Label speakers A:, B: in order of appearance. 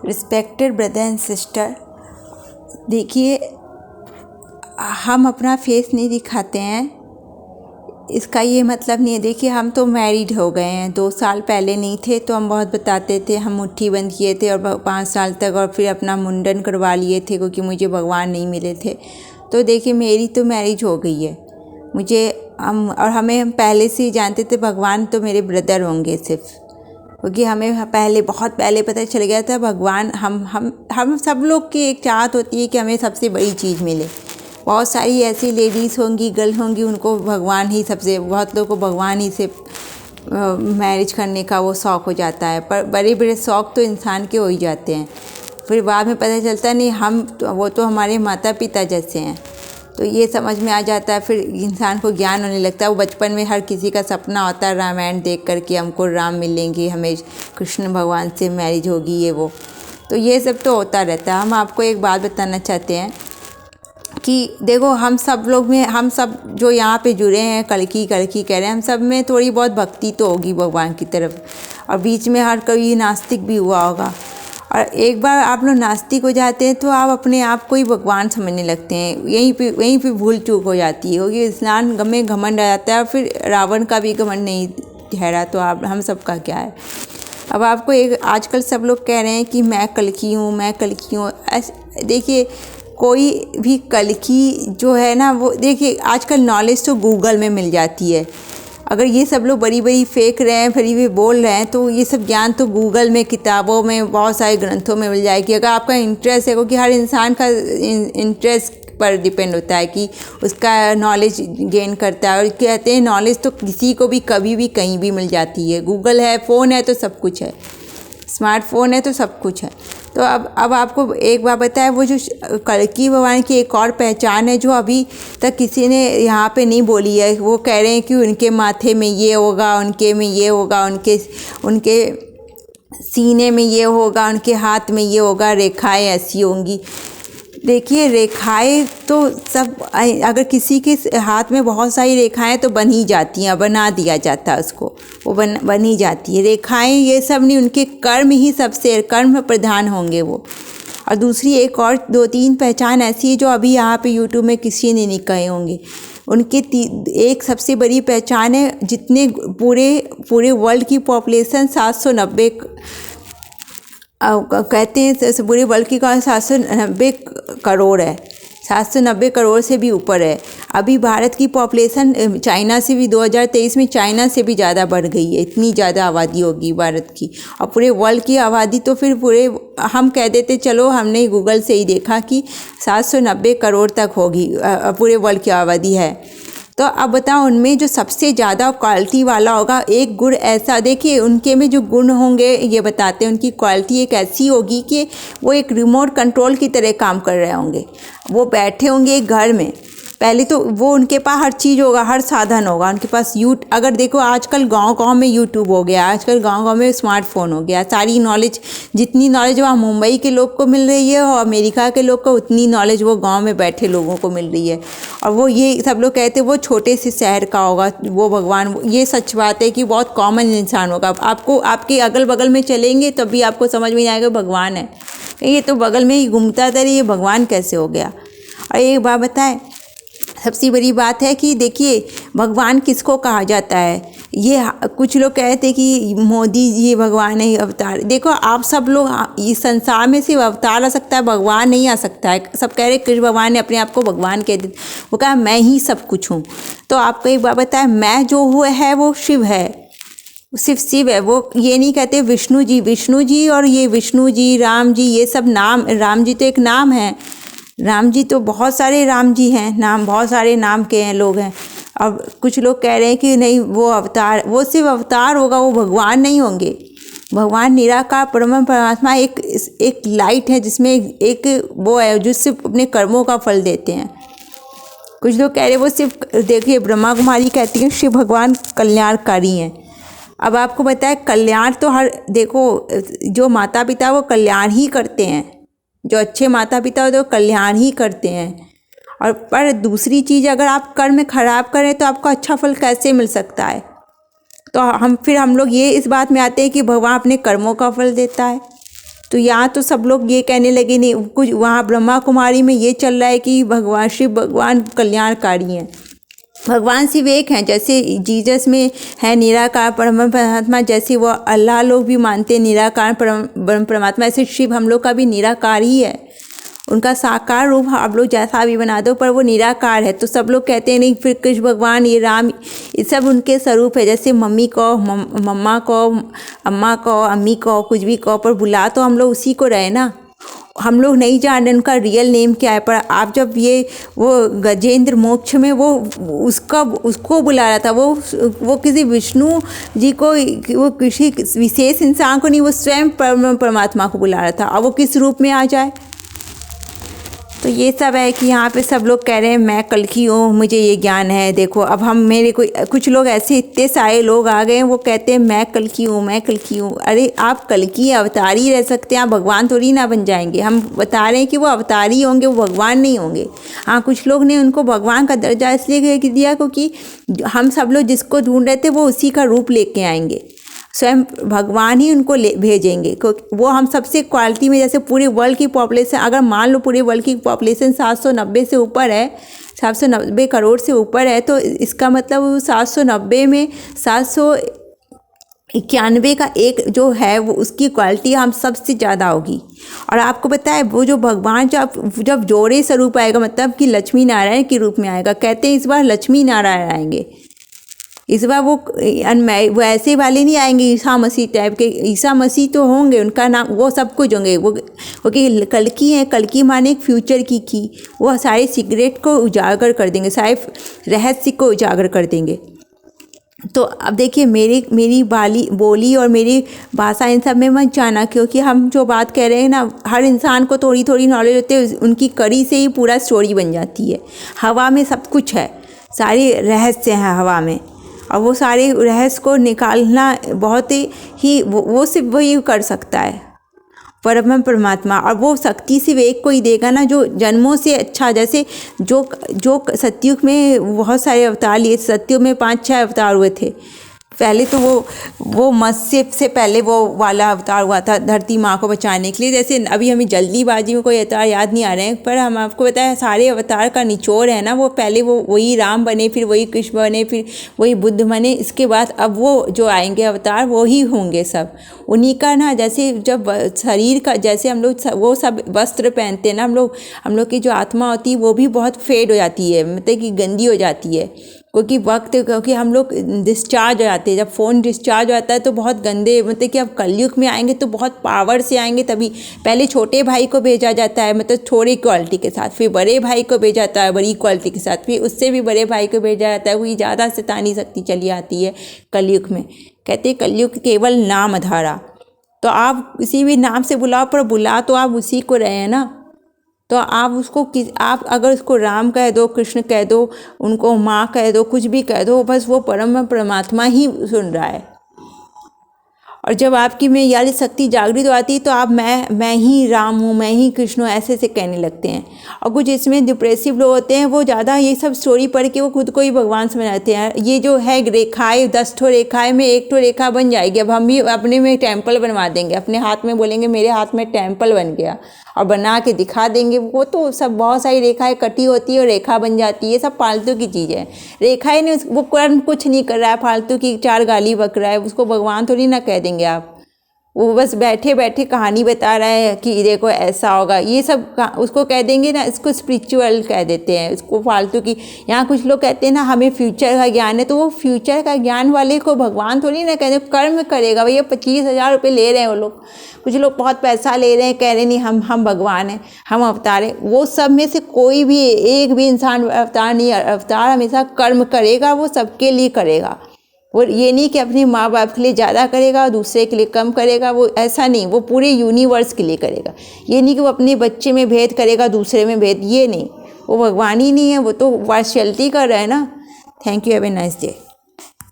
A: Respected brother and sister, देखिए हम अपना फेस नहीं दिखाते हैं, इसका ये मतलब नहीं है। देखिए हम तो मैरिड हो गए हैं, 2 साल पहले नहीं थे तो हम बहुत बताते थे, हम मुट्ठी बंद किए थे और 5 साल तक, और फिर अपना मुंडन करवा लिए थे क्योंकि मुझे भगवान नहीं मिले थे। तो देखिए मेरी तो मैरिज हो गई है, हमें पहले से ही जानते थे भगवान तो मेरे ब्रदर होंगे सिर्फ, क्योंकि हमें बहुत पहले पता चल गया था भगवान हम सब लोग की एक चाहत होती है कि हमें सबसे बड़ी चीज़ मिले। बहुत सारी ऐसी लेडीज़ होंगी, गर्ल होंगी, उनको भगवान ही बहुत लोगों को भगवान ही से मैरिज करने का वो शौक़ हो जाता है, पर बड़े बड़े शौक़ तो इंसान के हो ही जाते हैं। फिर बाद में पता चलता नहीं वो तो हमारे माता पिता जैसे हैं, तो ये समझ में आ जाता है। फिर इंसान को ज्ञान होने लगता है। वो बचपन में हर किसी का सपना होता है रामायण देख कर के हमको राम मिलेंगे, हमें कृष्ण भगवान से मैरिज होगी, ये वो, तो ये सब तो होता रहता है। हम आपको एक बात बताना चाहते हैं कि देखो हम सब जो यहाँ पे जुड़े हैं, कलकी कह रहे हैं, हम सब में थोड़ी बहुत भक्ति तो होगी भगवान की तरफ, और बीच में हर कोई नास्तिक भी हुआ होगा। और एक बार आप लोग नास्तिक हो जाते हैं तो आप अपने आप को ही भगवान समझने लगते हैं, यहीं पे भूल चूक हो जाती है, क्योंकि स्नान में घमंड आ जाता है, और फिर रावण का भी घमंड नहीं ठहरा तो हम सब का क्या है। अब आपको आजकल सब लोग कह रहे हैं कि मैं कलकी हूँ। देखिए कोई भी कलकी जो है ना, वो देखिए आजकल नॉलेज तो गूगल में मिल जाती है। अगर ये सब लोग बड़ी फेंक रहे हैं, फिर भी बोल रहे हैं, तो ये सब ज्ञान तो गूगल में, किताबों में, बहुत सारे ग्रंथों में मिल जाएगी। अगर आपका इंटरेस्ट है, क्योंकि हर इंसान का इंटरेस्ट पर डिपेंड होता है कि उसका नॉलेज गेन करता है। और कहते हैं नॉलेज तो किसी को भी कभी भी कहीं भी मिल जाती है। गूगल है, फ़ोन है तो सब कुछ है, स्मार्टफोन है तो सब कुछ है। तो अब आपको एक बात बताए, वो जो कलकी भगवान की एक और पहचान है जो अभी तक किसी ने यहाँ पे नहीं बोली है। वो कह रहे हैं कि उनके माथे में ये होगा, उनके में ये होगा, उनके सीने में ये होगा, उनके हाथ में ये होगा, रेखाएं ऐसी होंगी। देखिए रेखाएं तो सब, अगर किसी के हाथ में बहुत सारी रेखाएं तो बन ही जाती हैं, बना दिया जाता है उसको, वो बन ही जाती है। रेखाएं ये सब नहीं, उनके कर्म ही सबसे कर्म प्रधान होंगे वो। और दूसरी एक और 2-3 पहचान ऐसी है जो अभी यहाँ पे यूट्यूब में किसी ने नहीं कहे होंगे। उनके एक सबसे बड़ी पहचान है, जितने पूरे वर्ल्ड की पॉपुलेशन 790 कहते हैं, पूरे वर्ल्ड की 790 करोड़ है, 790 करोड़ से भी ऊपर है। अभी भारत की पॉपुलेशन चाइना से भी 2023 में चाइना से भी ज़्यादा बढ़ गई है, इतनी ज़्यादा आबादी होगी भारत की। और पूरे वर्ल्ड की आबादी तो फिर हम कह देते, चलो हमने गूगल से ही देखा कि 790 करोड़ तक होगी पूरे वर्ल्ड की आबादी है। तो अब बताओ उनमें जो सबसे ज़्यादा क्वालिटी वाला होगा, एक गुण ऐसा, देखिए उनके में जो गुण होंगे ये बताते हैं, उनकी क्वालिटी एक ऐसी होगी कि वो एक रिमोट कंट्रोल की तरह काम कर रहे होंगे। वो बैठे होंगे एक घर में, पहले तो वो उनके पास हर चीज़ होगा, हर साधन होगा उनके पास। अगर देखो आजकल गांव-गांव में यूट्यूब हो गया, आजकल गांव-गांव में स्मार्टफोन हो गया, सारी नॉलेज, जितनी नॉलेज वहाँ मुंबई के लोग को मिल रही है और अमेरिका के लोग को, उतनी नॉलेज वो गांव में बैठे लोगों को मिल रही है। और वो ये सब लोग कहते हैं वो छोटे से शहर का होगा वो भगवान। ये सच बात है कि बहुत कॉमन इंसान होगा। आपको आपके अगल बगल में चलेंगे तभी आपको समझ में आएगा भगवान है, ये तो बगल में ही घूमता था, ये भगवान कैसे हो गया। और एक बात बताएं, सबसे बड़ी बात है कि देखिए भगवान किसको कहा जाता है। ये कुछ लोग कहते हैं कि मोदी जी भगवान है, अवतार। देखो आप सब लोग इस संसार में सिर्फ अवतार आ सकता है, भगवान नहीं आ सकता है। सब कह रहे कृष्ण भगवान ने अपने आप को भगवान कह दिया, वो कहा मैं ही सब कुछ हूँ। तो आपको एक बात बताया, मैं जो हुआ है वो शिव है, सिर्फ शिव है। वो ये नहीं कहते विष्णु जी, और ये विष्णु जी, राम जी, ये सब नाम, राम जी तो एक नाम है, राम जी तो बहुत सारे राम जी हैं, नाम बहुत सारे नाम के हैं, लोग हैं। अब कुछ लोग कह रहे हैं कि नहीं वो अवतार, वो सिर्फ अवतार होगा, वो भगवान नहीं होंगे। भगवान निराकार परम परमात्मा एक लाइट है, जिसमें एक वो है जो सिर्फ अपने कर्मों का फल देते हैं। कुछ लोग कह रहे हैं वो सिर्फ, देखिए ब्रह्मा कुमारी कहती हैं शिव भगवान कल्याणकारी हैं। अब आपको बताया कल्याण तो देखो जो माता पिता वो कल्याण ही करते हैं, जो अच्छे माता पिता होते हैं वो कल्याण ही करते हैं। और पर दूसरी चीज़, अगर आप कर्म खराब करें तो आपको अच्छा फल कैसे मिल सकता है। तो हम लोग ये इस बात में आते हैं कि भगवान अपने कर्मों का फल देता है। तो यहाँ तो सब लोग ये कहने लगे, नहीं कुछ वहाँ ब्रह्मा कुमारी में ये चल रहा है कि भगवान शिव भगवान कल्याणकारी हैं, भगवान सिर्फ एक हैं। जैसे जीसस में है निराकार परम परमात्मा, जैसे वो अल्लाह लोग भी मानते हैं निराकार परम परमात्मा, ऐसे शिव हम लोग का भी निराकार ही है। उनका साकार रूप आप लोग जैसा भी बना दो पर वो निराकार है। तो सब लोग कहते हैं नहीं फिर कृष्ण भगवान ये राम ये सब उनके स्वरूप है। जैसे मम्मी को मम्मा को अम्मा को अम्मी को कुछ भी को पर बुला तो हम लोग उसी को रहे ना, हम लोग नहीं जान रहे उनका रियल नेम क्या है। पर आप जब ये वो गजेंद्र मोक्ष में वो उसको बुला रहा था, वो किसी विष्णु जी को, वो किसी विशेष इंसान को नहीं, वो स्वयं परमात्मा को बुला रहा था। अब वो किस रूप में आ जाए। तो ये सब है कि यहाँ पे सब लोग कह रहे हैं मैं कल्कि हूँ, मुझे ये ज्ञान है। देखो अब हम मेरे कोई कुछ लोग ऐसे इतने सारे लोग आ गए हैं वो कहते हैं मैं कल्कि हूँ, मैं कल्कि हूँ। अरे आप कल्कि अवतारी रह सकते हैं, आप भगवान थोड़ी ना बन जाएंगे। हम बता रहे हैं कि वो अवतारी होंगे, वो भगवान नहीं होंगे। हाँ कुछ लोग ने उनको भगवान का दर्जा इसलिए दिया क्योंकि हम सब लोग जिसको ढूंढ रहे थे वो उसी का रूप लेके आएंगे, स्वयं भगवान ही उनको भेजेंगे। वो हम सबसे क्वालिटी में, जैसे पूरे वर्ल्ड की पॉपुलेशन, अगर मान लो पूरे वर्ल्ड की पॉपुलेशन 790 से ऊपर है, 790 करोड़ से ऊपर है, तो इसका मतलब 790 में 791 का एक जो है वो उसकी क्वालिटी हम सबसे ज़्यादा होगी। और आपको पता है वो जो भगवान जब जोड़े स्वरूप आएगा, मतलब कि लक्ष्मी नारायण के रूप में आएगा। कहते हैं इस बार लक्ष्मी नारायण आएंगे, इस बार वो ऐसे वाले नहीं आएंगे ईसा मसीह टाइप के। ईसा मसीह तो होंगे, उनका नाम वो सब कुछ होंगे, वो क्योंकि कल्कि है, कल्कि माने एक फ्यूचर की वो सारे सीक्रेट को उजागर कर देंगे, सारे रहस्य को उजागर कर देंगे। तो अब देखिए मेरी बोली और मेरी भाषा इन सब में मत जाना, क्योंकि हम जो बात कह रहे हैं ना, हर इंसान को थोड़ी थोड़ी नॉलेज होती है, उनकी कड़ी से ही पूरा स्टोरी बन जाती है। हवा में सब कुछ है, सारे रहस्य हैं हवा में, और वो सारे रहस्य को निकालना बहुत ही वो सिर्फ वही कर सकता है, परम परमात्मा। और वो शक्ति सिर्फ एक को ही देगा ना, जो जन्मों से अच्छा, जैसे जो सतयुग में बहुत सारे अवतार लिए, सतयुग में 5-6 अवतार हुए थे। पहले तो वो मत्स्य से पहले वो वाला अवतार हुआ था धरती माँ को बचाने के लिए। जैसे अभी हमें जल्दीबाजी में कोई अवतार याद नहीं आ रहे हैं, पर हम आपको बताया सारे अवतार का निचोड़ है ना, वो पहले वही राम बने, फिर वही कृष्ण बने, फिर वही बुद्ध बने। इसके बाद अब वो जो आएंगे अवतार वो ही होंगे सब उन्हीं का ना। जैसे जब शरीर का, जैसे हम लोग वो सब वस्त्र पहनते हैं ना, हम लोग की जो आत्मा होती है वो भी बहुत फेड हो जाती है, मतलब कि गंदी हो जाती है, क्योंकि हम लोग डिस्चार्ज हो जाते हैं। जब फ़ोन डिस्चार्ज हो जाता है तो बहुत गंदे, मतलब कि अब कलयुग में आएंगे तो बहुत पावर से आएंगे। तभी पहले छोटे भाई को भेजा जाता है, मतलब थोड़ी क्वालिटी के साथ, फिर बड़े भाई को भेजा जाता है बड़ी क्वालिटी के साथ, फिर उससे भी बड़े भाई को भेजा जाता है। वही ज़्यादा शैतानी शक्ति चली आती है कलयुग में। कहते हैं कलयुग केवल नाम धारा, तो आप किसी भी नाम से बुलाओ, पर बुला तो आप उसी को रहे हैं ना। तो आप अगर उसको राम कह दो, कृष्ण कह दो, उनको माँ कह दो, कुछ भी कह दो, बस वो परम परमात्मा ही सुन रहा है। और जब आपकी में यानी शक्ति जागृत आती है तो आप मैं ही राम हूँ, मैं ही कृष्ण हूँ, ऐसे कहने लगते हैं। और कुछ इसमें डिप्रेसिव लोग होते हैं, वो ज़्यादा ये सब स्टोरी पढ़ के वो खुद को ही भगवान समझाते हैं। ये जो है रेखाएँ, 10 ठो रेखाएँ में 1 ठो रेखा बन जाएगी। अब हम भी अपने में टेम्पल बनवा देंगे, अपने हाथ में बोलेंगे मेरे हाथ में टेम्पल बन गया, और बना के दिखा देंगे। वो तो सब बहुत सारी रेखाएं कटी होती है और रेखा बन जाती है, सब फालतू की चीज़ है। रेखाएं ने वो कर्म कुछ नहीं कर रहा है, फालतू की 4 गाली बक रहा है, उसको भगवान थोड़ी ना कह देंगे आप। वो बस बैठे बैठे कहानी बता रहा है कि देखो ऐसा होगा, ये सब उसको कह देंगे ना, इसको स्पिरिचुअल कह देते हैं, इसको फालतू की। यहाँ कुछ लोग कहते हैं ना हमें फ्यूचर का ज्ञान है, तो वो फ्यूचर का ज्ञान वाले को भगवान थोड़ी ना कहते, कर्म करेगा। भैया 25,000 रुपये ले रहे हैं वो लोग, कुछ लोग बहुत पैसा ले रहे हैं, कह रहे नहीं हम भगवान हैं, हम अवतार हैं। वो सब में से कोई भी एक भी इंसान अवतार नहीं। अवतार हमेशा कर्म करेगा, वो सबके लिए करेगा। वो ये नहीं कि अपने माँ बाप के लिए ज़्यादा करेगा और दूसरे के लिए कम करेगा, वो ऐसा नहीं। वो पूरे यूनिवर्स के लिए करेगा। ये नहीं कि वो अपने बच्चे में भेद करेगा, दूसरे में भेद, ये नहीं। वो भगवान ही नहीं है, वो तो पार्शियलिटी कर रहा है ना। Thank you, have a nice day.